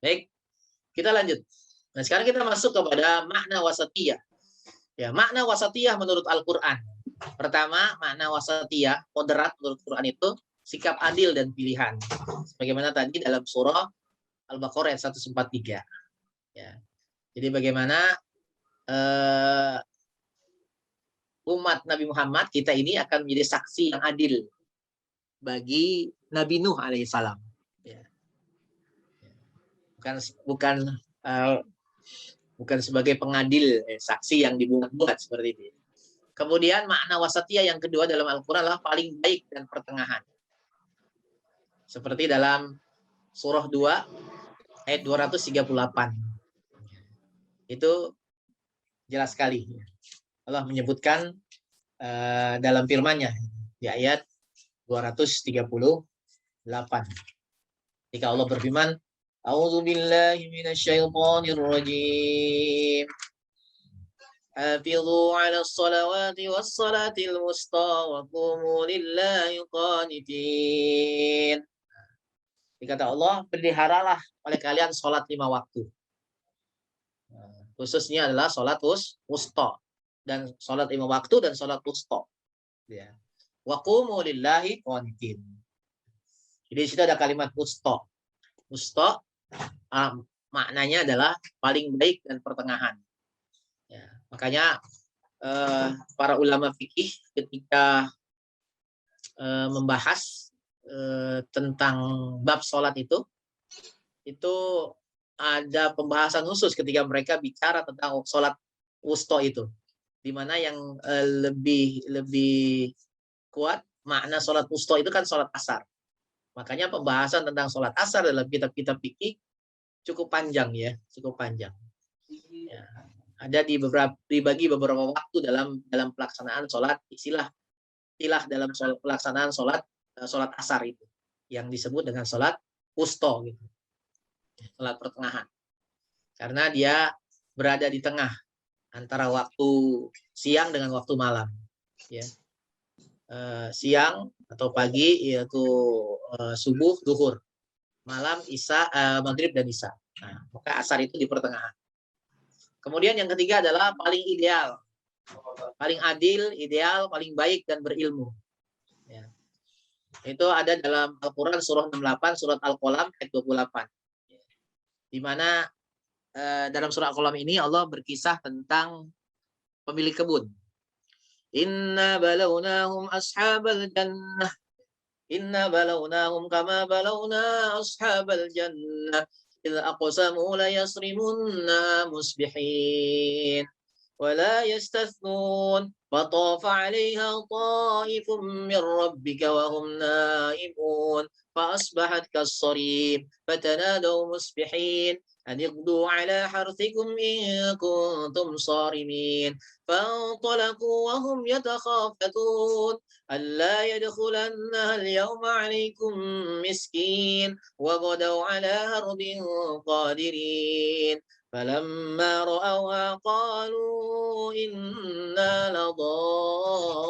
Baik, kita lanjut. Nah, sekarang kita masuk kepada makna wasatiyah. Ya, makna wasatiyah menurut Al-Qur'an. Pertama, makna wasatiyah, moderat menurut Quran itu sikap adil dan pilihan. Sebagaimana tadi dalam surah Al-Baqarah ayat 143. Ya. Jadi bagaimana umat Nabi Muhammad kita ini akan menjadi saksi yang adil bagi Nabi Nuh alaihissalam. Ya. Bukan bukan sebagai pengadil, saksi yang dibuat-buat seperti itu. Kemudian makna wasatiyah yang kedua dalam Al-Quran adalah paling baik dan pertengahan. Seperti dalam surah 2 ayat 238. Itu jelas sekali. Allah menyebutkan dalam firman-Nya di ayat 238. Ketika Allah berfirman, A'udzubillahi minasyaitonirrajim. Hafizu 'alas salawati was salatil wusta wa qumu lillahi qanitin. Dikata Allah, peliharalah oleh kalian sholat 5 waktu. Khususnya adalah sholat wusta. Dan sholat 5 waktu dan sholat wusta. Ya. Wa qumu lillahi qanitin. Jadi di situ ada kalimat wusta. Wusta maknanya adalah paling baik dan pertengahan. Ya. Makanya para ulama fikih ketika membahas tentang bab sholat itu ada pembahasan khusus ketika mereka bicara tentang sholat wusta itu, di mana yang lebih kuat makna sholat wusta itu kan sholat asar. Makanya pembahasan tentang sholat asar dalam kitab-kitab fikih cukup panjang ya, cukup panjang. Ya. Ada dibagi beberapa waktu dalam pelaksanaan sholat istilah dalam pelaksanaan sholat asar itu yang disebut dengan sholat wusta gitu, sholat pertengahan, karena dia berada di tengah antara waktu siang dengan waktu malam ya. Siang atau pagi yaitu subuh, zuhur, malam isya, maghrib dan isya. Nah, maka asar itu di pertengahan. Kemudian yang ketiga adalah paling ideal, paling adil, ideal, paling baik dan berilmu. Ya. Itu ada dalam Al-Quran surah 68, surat Al-Qalam ayat 28. Di mana dalam surah Al-Qalam ini Allah berkisah tentang pemilik kebun. Inna balawnahum ashabal jannah. Inna balawnahum kama balawna ashabal jannah. إذ أقسموا ليصرمنها مصبحين ولا يستثنون فطاف عليها طائف من ربك وهم نائمون فأصبحت كالصريم فتنادوا مصبحين أن اغدوا على حرثكم إن كنتم صارمين فانطلقوا وهم يتخافتون ألا يدخلنها اليوم عليكم مسكين وغدوا على هرب قادرين فلما رأوها قالوا إنا لضالون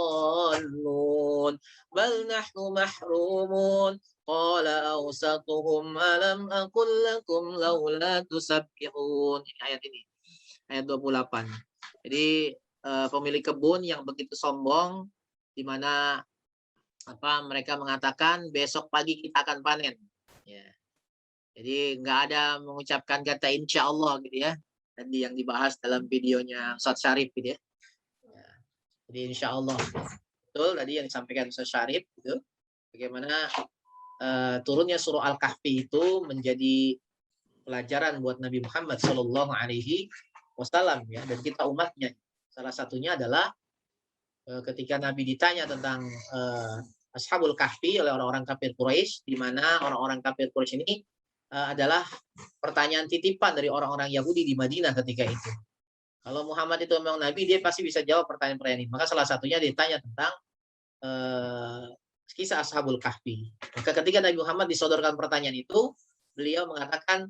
بل نحن محرومون قال أوسطهم ألم أقل لكم لولا تسبحون. Ayat ini, ayat 28. Jadi pemilik kebun yang begitu sombong, di mana mereka mengatakan besok pagi kita akan panen. Ya. Jadi nggak ada mengucapkan kata insya Allah gitu ya. Tadi yang dibahas dalam videonya Ustaz Syarif gitu ya. Jadi insya Allah. Betul tadi yang disampaikan Ustaz Syarif gitu. Bagaimana turunnya surah Al-Kahfi itu menjadi pelajaran buat Nabi Muhammad Shallallahu Alaihi Wasallam ya, dan kita umatnya. Salah satunya adalah ketika Nabi ditanya tentang Ashabul Kahfi oleh orang-orang kafir Quraisy, di mana orang-orang kafir Quraisy ini adalah pertanyaan titipan dari orang-orang Yahudi di Madinah ketika itu. Kalau Muhammad itu memang Nabi, dia pasti bisa jawab pertanyaan-pertanyaan ini. Maka salah satunya ditanya tentang kisah Ashabul Kahfi. Maka ketika Nabi Muhammad disodorkan pertanyaan itu, beliau mengatakan,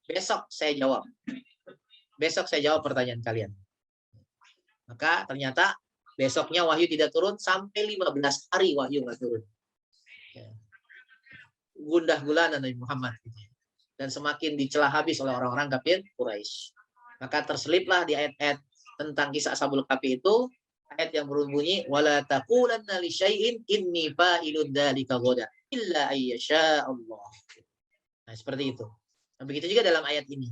besok saya jawab. Besok saya jawab pertanyaan kalian. Maka ternyata besoknya wahyu tidak turun sampai 15 hari wahyu nggak turun. Gundah gulana Nabi Muhammad. dan semakin dicela habis oleh orang-orang kafir Quraisy. Maka terseliplah di ayat-ayat tentang kisah Ashabul Kahfi itu ayat yang berbunyi wala taqulanna li syai'in inni fa'ilun dzalika ghadan illa ayyasha Allah. Nah, seperti itu. Nah, begitu juga dalam ayat ini.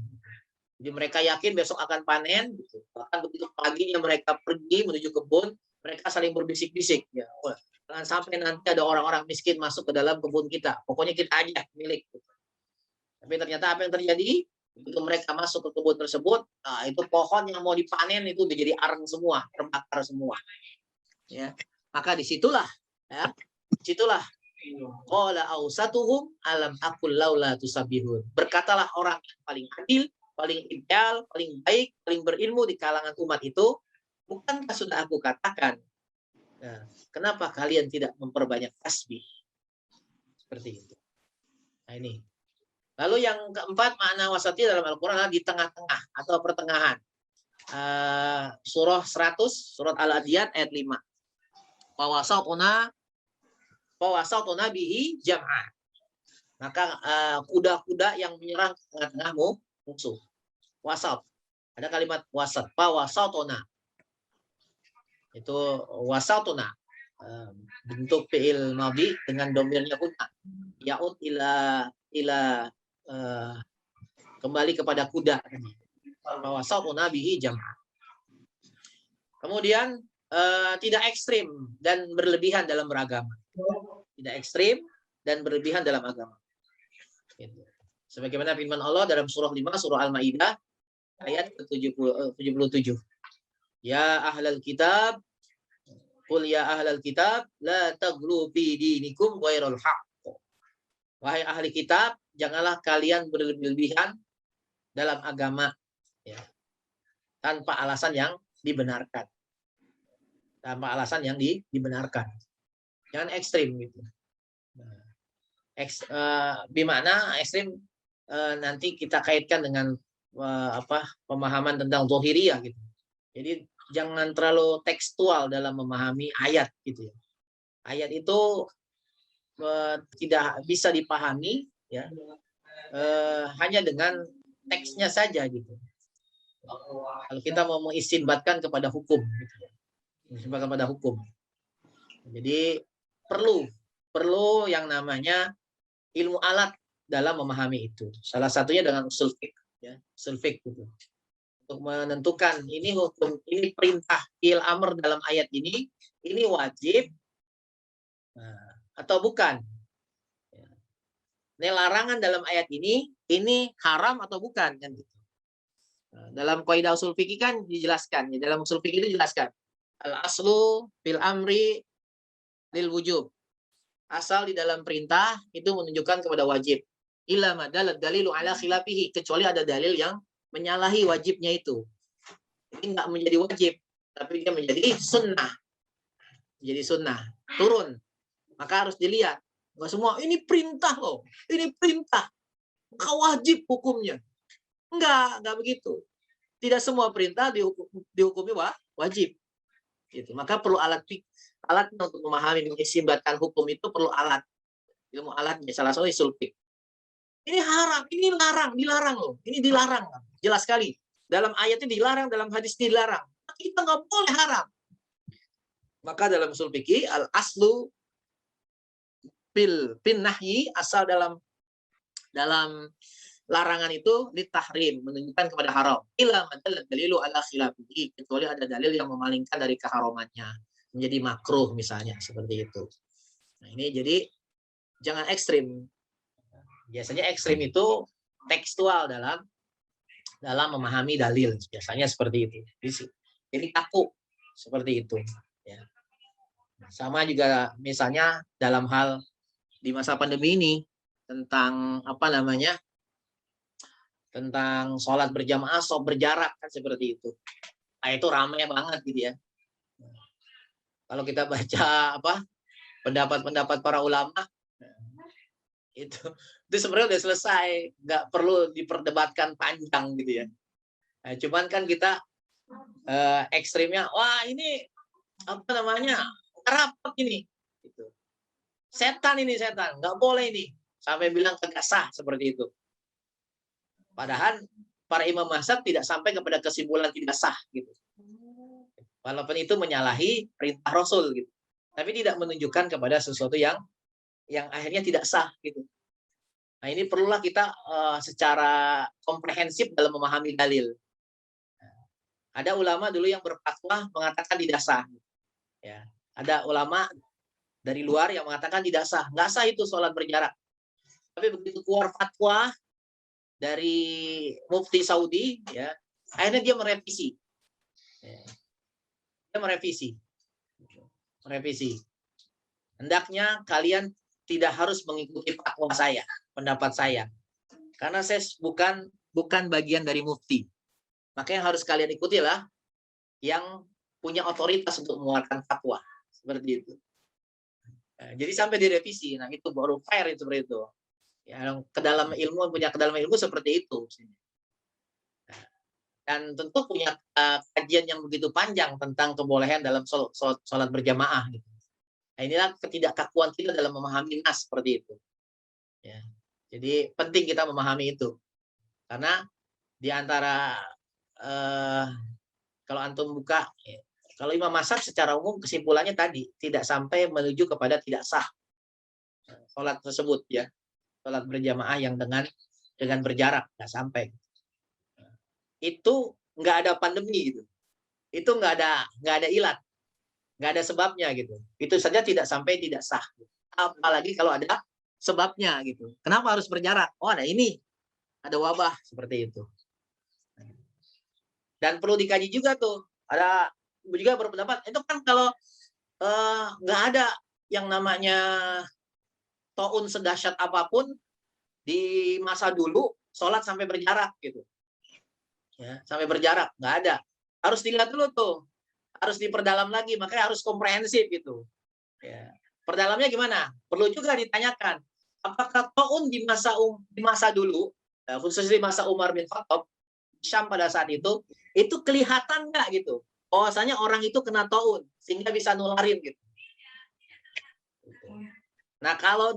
Jadi mereka yakin besok akan panen, gitu. Bahkan begitu paginya mereka pergi menuju kebun, mereka saling berbisik-bisik. Ya, jangan sampai nanti ada orang-orang miskin masuk ke dalam kebun kita. Pokoknya kita aja milik. Gitu. Tapi ternyata apa yang terjadi? Begitu mereka masuk ke kebun tersebut, nah, itu pohon yang mau dipanen itu udah jadi areng semua, terbakar semua. Ya, maka disitulah, ya, disitulah qala ausatuhum alam aqul laula tusabihun. Berkatalah orang yang paling adil, paling ideal, paling baik, paling berilmu di kalangan umat itu, bukankah sudah aku katakan, nah, kenapa kalian tidak memperbanyak tasbih? Seperti itu. Nah ini. Lalu yang keempat makna wasati dalam Al-Quran adalah di tengah-tengah atau pertengahan. Surah 100, surat Al-Adiyat ayat 5. Fawasatuna bihi jam'ah. Maka kuda-kuda yang menyerang ke tengah-tengahmu musuh. Wasat. Ada kalimat wasat. Fawasatuna. Itu wasatuna. Bentuk fi'il madhi dengan domirnya kuna. Ya'ud ila kembali kepada kuda. Fawasatuna bihi jam'ah. Kemudian tidak ekstrim dan berlebihan dalam beragama. Tidak ekstrim dan berlebihan dalam agama. Sebagaimana firman Allah dalam surah 5 surah Al-Maidah ayat ke-77. Ya ahlal kitab qul ya ahlal kitab la taghlu fi dinikum ghairal haqq. Wahai ahli kitab, janganlah kalian berlebihan dalam agama ya, tanpa alasan yang dibenarkan. Tanpa alasan yang dibenarkan. Jangan ekstrim gitu. Bimana ekstrim nanti kita kaitkan dengan pemahaman tentang zahiriyah gitu. Jadi jangan terlalu tekstual dalam memahami ayat gitu ya. Ayat itu tidak bisa dipahami ya hanya dengan teksnya saja gitu. Kalau kita mau mengistinbatkan kepada hukum gitu ya. Kepada hukum. Jadi perlu yang namanya ilmu alat dalam memahami itu. Salah satunya dengan usul fiqh ya, usul fiqh gitu. Untuk menentukan ini hukum, ini perintah fi'il amr dalam ayat ini wajib atau bukan. Ini larangan dalam ayat ini haram atau bukan kan gitu. Dalam kaidah usul fikih kan dijelaskan, ya, dalam usul fikih itu dijelaskan al aslu fil amri lil wujub. Asal di dalam perintah itu menunjukkan kepada wajib. Illa madalat dalilu ala khilafihi, kecuali ada dalil yang menyalahi wajibnya itu. Ini enggak menjadi wajib, tapi dia menjadi sunnah. Jadi sunnah, turun. Maka harus dilihat. Enggak semua, ini perintah loh. Ini perintah. Enggak wajib hukumnya. Enggak begitu. Tidak semua perintah dihukumi wajib. Gitu. Maka perlu alat untuk memahami, mengistimbatkan hukum itu perlu alat. Ilmu alatnya, salah satu usul fiqh. Ini haram, ini dilarang loh. Ini dilarang. Jelas sekali. Dalam ayatnya dilarang, dalam hadis dilarang. Kita nggak boleh haram. Maka dalam usul fikih al-aslu bin nahyi, asal dalam larangan itu ditahrim, menunjukkan kepada haram. Illa madallat dalilu ala khilafihi, kecuali ada dalil yang memalingkan dari keharamannya menjadi makruh misalnya, seperti itu. Nah, ini jadi jangan ekstrim. Biasanya ekstrim itu tekstual dalam memahami dalil, biasanya seperti itu. Jadi kaku seperti itu ya. Sama juga misalnya dalam hal di masa pandemi ini tentang tentang sholat berjamaah, sholat berjarak kan seperti itu. Nah, itu ramai banget gitu ya. Kalau kita baca pendapat-pendapat para ulama itu sebenarnya udah selesai, nggak perlu diperdebatkan panjang gitu ya. Nah, cuman kan kita ekstrimnya, wah ini rapat ini, gitu. Setan, nggak boleh ini, sampai bilang kagak sah seperti itu. Padahal para imam mazhab tidak sampai kepada kesimpulan tidak sah gitu. Walaupun itu menyalahi perintah Rasul gitu. Tapi tidak menunjukkan kepada sesuatu yang akhirnya tidak sah gitu. Nah, ini perlulah kita secara komprehensif dalam memahami dalil. Ada ulama dulu yang berfatwa mengatakan tidak sah. Ya. Ada ulama dari luar yang mengatakan tidak sah. Nggak sah itu sholat berjarak. Tapi begitu keluar fatwa dari Mufti Saudi, ya, akhirnya dia merevisi. Ya. Dia merevisi. Hendaknya kalian tidak harus mengikuti fatwa saya, pendapat saya. Karena saya bukan bagian dari mufti. Maka yang harus kalian ikutilah yang punya otoritas untuk mengeluarkan fatwa. Seperti itu. Jadi sampai direvisi. Nah, itu baru fair itu seperti itu. Ya, punya kedalaman ilmu seperti itu. Dan tentu punya kajian yang begitu panjang tentang kebolehan dalam sholat berjamaah. Gitu. Nah, inilah ketidakkakuan kita dalam memahami nas seperti itu. Ya. Jadi penting kita memahami itu. Karena di antara kalau antum buka, kalau imam mazhab secara umum kesimpulannya tadi tidak sampai menuju kepada tidak sah sholat tersebut, ya, sholat berjamaah yang dengan berjarak, nggak sampai. Itu nggak ada pandemi gitu. Itu nggak ada ilat, nggak ada sebabnya gitu. Itu saja tidak sampai tidak sah. Apalagi kalau ada sebabnya gitu. Kenapa harus berjarak? Oh, ada ini, ada wabah seperti itu. Dan perlu dikaji juga tuh. Ada juga berpendapat itu kan kalau nggak ada yang namanya taun sedahsyat apapun di masa dulu sholat sampai berjarak gitu. Ya, sampai berjarak nggak ada. Harus dilihat dulu tuh. Harus diperdalam lagi, makanya harus komprehensif gitu. Ya. Perdalamnya gimana? Perlu juga ditanyakan. Apakah taun di masa dulu, khususnya di masa Umar bin Khattab, Syam pada saat itu kelihatan nggak gitu? Bahwasanya orang itu kena taun sehingga bisa nularin gitu. Nah, kalau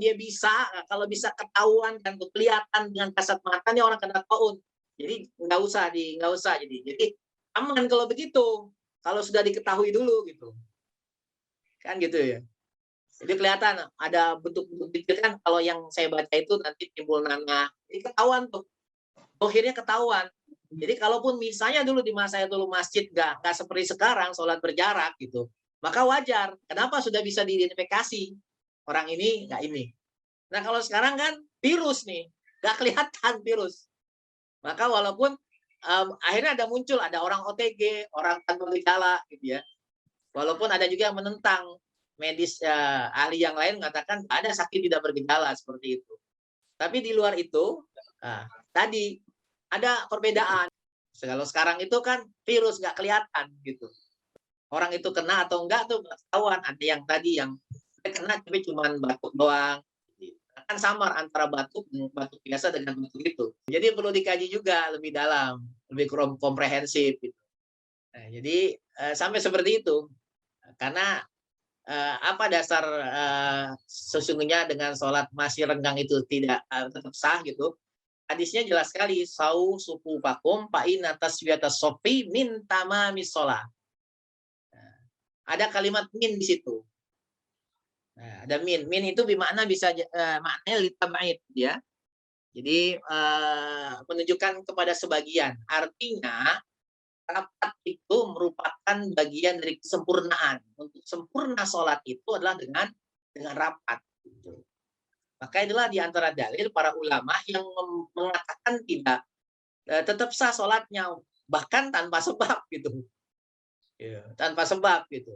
bisa ketahuan dan kelihatan dengan kasat mata nih orang kena taun. Jadi nggak usah jadi aman kalau begitu. Kalau sudah diketahui dulu gitu. Kan gitu ya. Jadi kelihatan ada bentuk-bentuk dikit kan kalau yang saya baca itu nanti timbul nanah. Jadi ketahuan tuh. Akhirnya ketahuan. Jadi kalaupun misalnya dulu di masa itu masjid nggak seperti sekarang sholat berjarak gitu, maka wajar. Kenapa sudah bisa diidentifikasi orang ini nggak ini. Nah kalau sekarang kan virus nih, nggak kelihatan virus. Maka walaupun akhirnya ada orang OTG, orang tanpa gejala gitu ya. Walaupun ada juga yang menentang medis ahli yang lain mengatakan ada sakit tidak bergejala seperti itu. Tapi di luar itu tadi ada perbedaan. Kalau sekarang itu kan virus nggak kelihatan gitu. Orang itu kena atau enggak tuh ketahuan. Ada yang tadi yang kena tapi cuma batuk doang. Kan samar antara batuk biasa dengan batuk itu. Jadi perlu dikaji juga lebih dalam, lebih komprehensif. Gitu. Nah, jadi sampai seperti itu. Karena apa dasar sesungguhnya dengan sholat masih renggang itu tidak tetap sah gitu. Hadisnya jelas sekali, sau suku pakum paina taswiyata sofi min tamamis sholat. Ada kalimat min di situ. Nah, ada min. Min itu bermakna bisa maknanya litabait ya. Jadi menunjukkan kepada sebagian. Artinya rapat itu merupakan bagian dari kesempurnaan. Untuk sempurna sholat itu adalah dengan rapat. Gitu. Maka itulah di antara dalil para ulama yang mengatakan tidak tetap sah sholatnya bahkan tanpa sebab gitu. Ya, tanpa sebab gitu.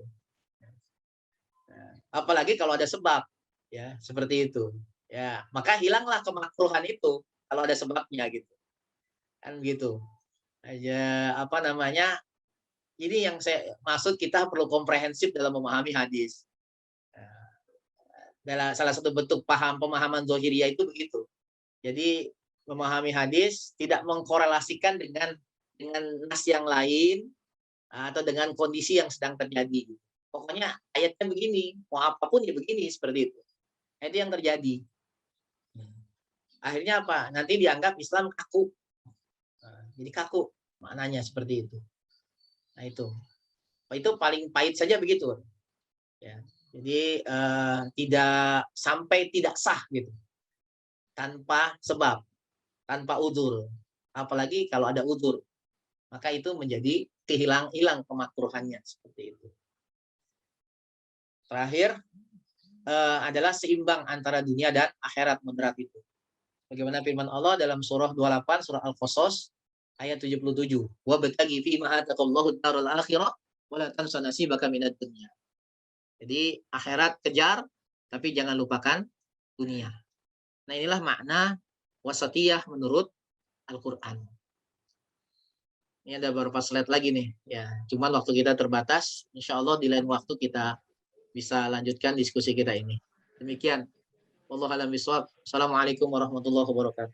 Apalagi kalau ada sebab ya seperti itu. Ya, maka hilanglah kemakruhan itu kalau ada sebabnya gitu. Kan gitu. Aja apa namanya? Ini yang saya maksud kita perlu komprehensif dalam memahami hadis. Dalam salah satu bentuk pemahaman zahiriyah itu begitu. Jadi memahami hadis tidak mengkorelasikan dengan nas yang lain atau dengan kondisi yang sedang terjadi. Pokoknya ayatnya begini, mau apapun ya begini seperti itu. Itu yang terjadi. Akhirnya apa? Nanti dianggap Islam kaku. Jadi kaku maknanya seperti itu. Nah itu paling pahit saja begitu. Ya. Jadi tidak sampai tidak sah gitu, tanpa sebab, tanpa udzur. Apalagi kalau ada udzur, maka itu menjadi hilang kemakruhannya seperti itu. Terakhir adalah seimbang antara dunia dan akhirat moderat itu. Bagaimana firman Allah dalam surah 28, surah Al-Qasas, ayat 77. Wa bataghi fi ma ataqallahu darul akhirah wa la tansa nasibaka minad dunya. Jadi akhirat kejar, tapi jangan lupakan dunia. Nah inilah makna wasatiyah menurut Al-Quran. Ini ada beberapa slide lagi nih. Ya, cuman waktu kita terbatas. Insya Allah di lain waktu kita bisa lanjutkan diskusi kita ini. Demikian. Wallahu a'lam bishawab. Assalamualaikum warahmatullahi wabarakatuh.